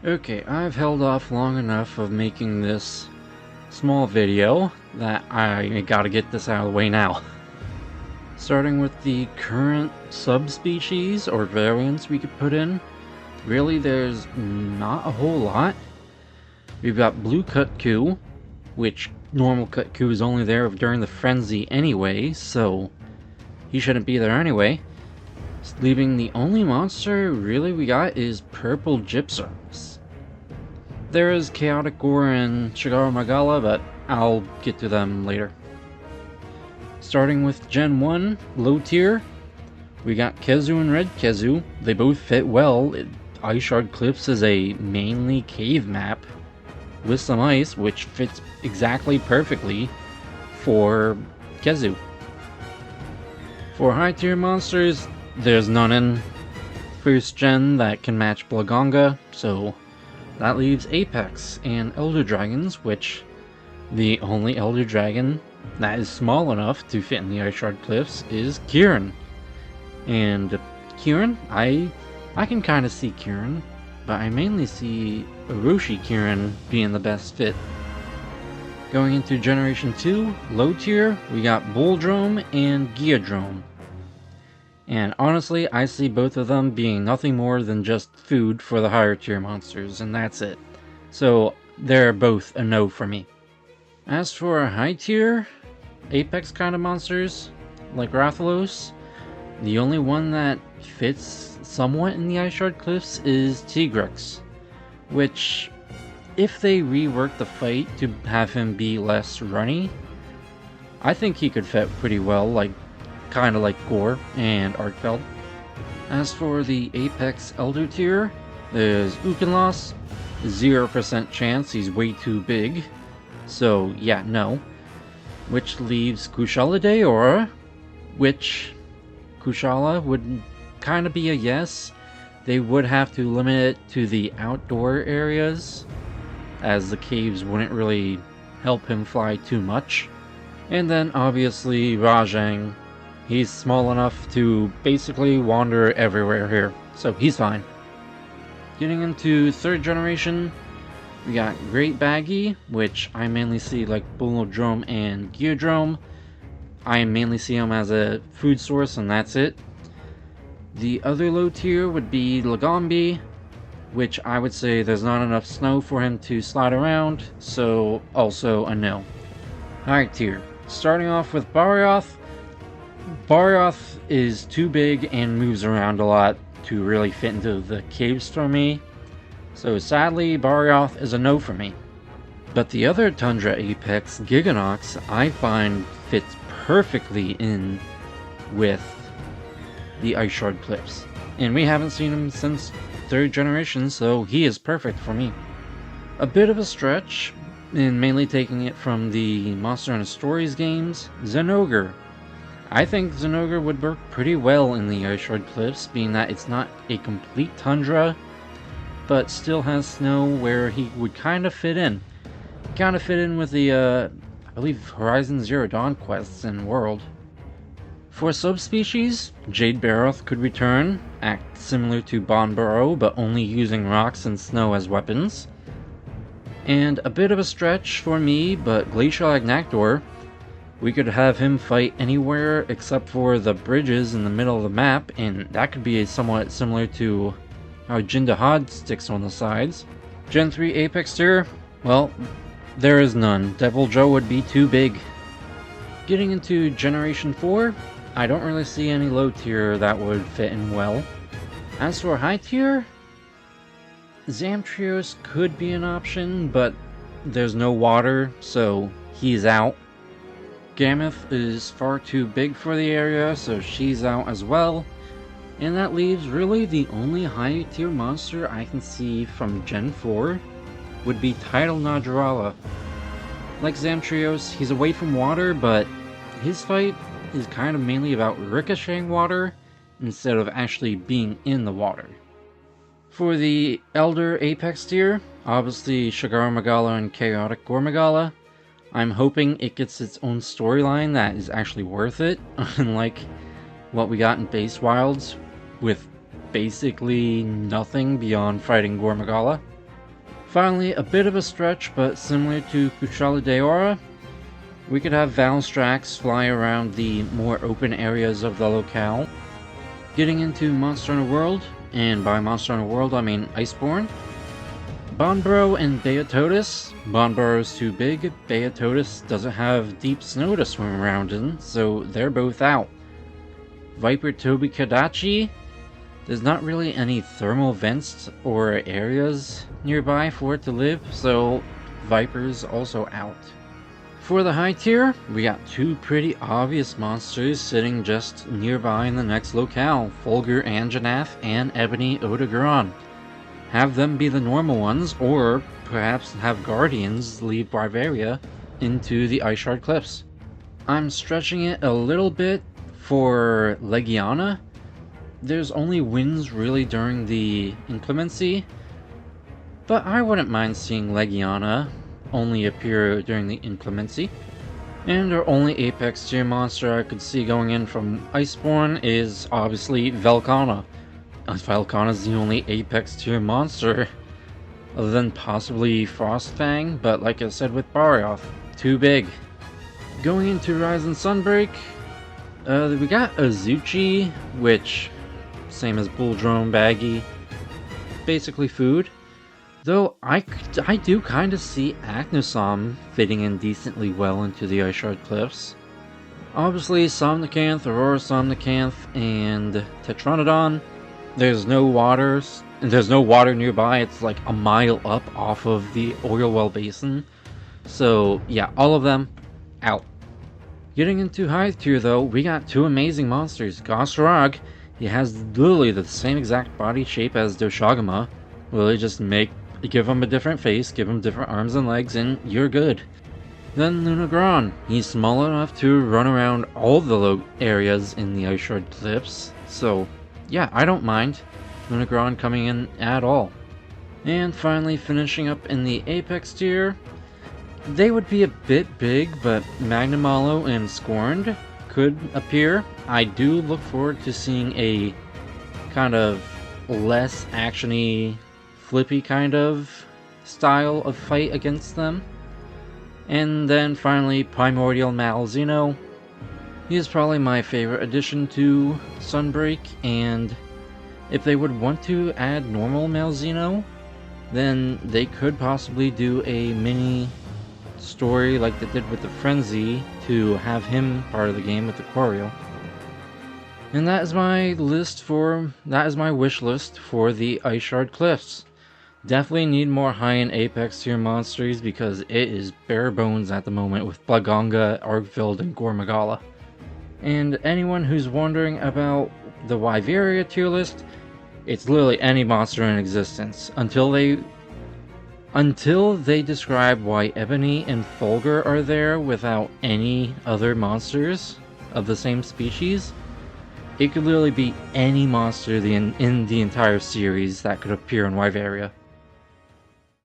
Okay, I've held off long enough of making this small video that I gotta get this out of the way now. Starting with the current subspecies or variants we could put in, really there's not a whole lot. We've got Blue Kutku, which normal Kutku is only there during the frenzy anyway, so he shouldn't be there anyway. Leaving the only monster really we got is Purple Gypsums. There is Chaotic Gore and Shigaru Magala, but I'll get to them later. Starting with Gen 1, low tier, we got Kezu and Red Kezu. They both fit well. Iceshard Cliffs is a mainly cave map with some ice, which fits exactly perfectly for Kezu. For high tier monsters, there's none in first gen that can match Blagonga, so that leaves Apex and Elder Dragons, which the only Elder Dragon that is small enough to fit in the Iceshard Cliffs is Kieran. And Kieran, I can kind of see Kieran, but I mainly see Orochi Kieran being the best fit. Going into Generation 2, low tier, we got Bulldrome and Geodrome. And honestly, I see both of them being nothing more than just food for the higher tier monsters, and that's it. So they're both a no for me. As for high tier, Apex kind of monsters, like Rathalos, the only one that fits somewhat in the Iceshard Cliffs is Tigrex, which, if they rework the fight to have him be less runny, I think he could fit pretty well, kind of like Gore and Arkfeld. As for the Apex Elder tier, there's Ukenlos, 0% chance, he's way too big, so yeah, no. Which leaves Kushala Daora, which Kushala would kind of be a yes. They would have to limit it to the outdoor areas, as the caves wouldn't really help him fly too much. And then obviously Rajang. He's small enough to basically wander everywhere here, so he's fine. Getting into third generation, we got Great Baggy, which I mainly see like Bulldrome and Geodrome. I mainly see him as a food source, and that's it. The other low tier would be Lagombi, which I would say there's not enough snow for him to slide around, so also a no. High tier, starting off with Barioth. Barioth is too big and moves around a lot to really fit into the caves for me, so sadly Barioth is a no for me. But the other Tundra Apex, Giganox, I find fits perfectly in with the Iceshard Cliffs, and we haven't seen him since 3rd generation, so he is perfect for me. A bit of a stretch, and mainly taking it from the Monster Hunter Stories games, Zenogre. I think Zenogre would work pretty well in the Iceshard Cliffs, being that it's not a complete tundra, but still has snow where he would kind of fit in. Kind of fit in with the, I believe, Horizon Zero Dawn quests in World. For subspecies, Jade Barroth could return, act similar to Bonboro, but only using rocks and snow as weapons. And a bit of a stretch for me, but Glacial Agnactor, we could have him fight anywhere except for the bridges in the middle of the map, and that could be somewhat similar to how Jindahad sticks on the sides. Gen 3 Apex tier, well, there is none. Devil Joe would be too big. Getting into Generation 4, I don't really see any low tier that would fit in well. As for high tier, Zamtrios could be an option, but there's no water, so he's out. Gammoth is far too big for the area, so she's out as well. And that leaves really the only high tier monster I can see from Gen 4 would be Tidal Najarala. Like Zamtrios, he's away from water, but his fight is kind of mainly about ricocheting water instead of actually being in the water. For the Elder Apex tier, obviously Shigaru Magala and Chaotic Gore Magala. I'm hoping it gets its own storyline that is actually worth it, unlike what we got in Base Wilds, with basically nothing beyond fighting Gore Magala. Finally, a bit of a stretch, but similar to Kushala Daora, we could have Valstrax fly around the more open areas of the locale. Getting into Monster Hunter World, and by Monster Hunter World I mean Iceborne, Bonbro and Beatotus. Bonbro's too big, Beatotus doesn't have deep snow to swim around in, so they're both out. Viper Tobi Kadachi, there's not really any thermal vents or areas nearby for it to live, so Viper's also out. For the high tier, we got two pretty obvious monsters sitting just nearby in the next locale, Fulgur Anjanath and Ebony Odogaron. Have them be the normal ones, or perhaps have Guardians leave Barbaria into the Iceshard Cliffs. I'm stretching it a little bit for Legiana. There's only winds really during the inclemency, but I wouldn't mind seeing Legiana only appear during the inclemency. And our only Apex tier monster I could see going in from Iceborne is obviously Velkhana. Velkhana's the only Apex tier monster, other than possibly Frostfang, but like I said with Barioth, too big. Going into Rise and Sunbreak, we got Azuchi, which, same as Bull Drone Baggy, basically food. Though I do kind of see Acnosom fitting in decently well into the Iceshard Cliffs. Obviously Somnicanth, Aurora Somnicanth, and Tetranodon. There's no water nearby. It's like a mile up off of the oil well basin. So yeah, all of them out. Getting into high tier though, we got two amazing monsters. Gosrog, he has literally the same exact body shape as Doshagama. Really just give him a different face, give him different arms and legs, and you're good. Then Lunagron, he's small enough to run around all the low areas in the Iceshard Cliffs, so yeah, I don't mind Lunagron coming in at all. And finally, finishing up in the Apex tier, they would be a bit big, but Magnamalo and Scorned could appear. I do look forward to seeing a kind of less actiony, flippy kind of style of fight against them. And then finally, Primordial Malzeno. He is probably my favorite addition to Sunbreak, and if they would want to add normal Malzeno, then they could possibly do a mini story like they did with the Frenzy to have him part of the game with the Quariel. And that is my wish list for the Iceshard Cliffs. Definitely need more high-end Apex tier monsters because it is bare bones at the moment with Blagonga, Argvild, and Gormagala. And anyone who's wondering about the Wyveria tier list, it's literally any monster in existence. Until they describe why Ebony and Fulgur are there without any other monsters of the same species, it could literally be any monster in the entire series that could appear in Wyveria.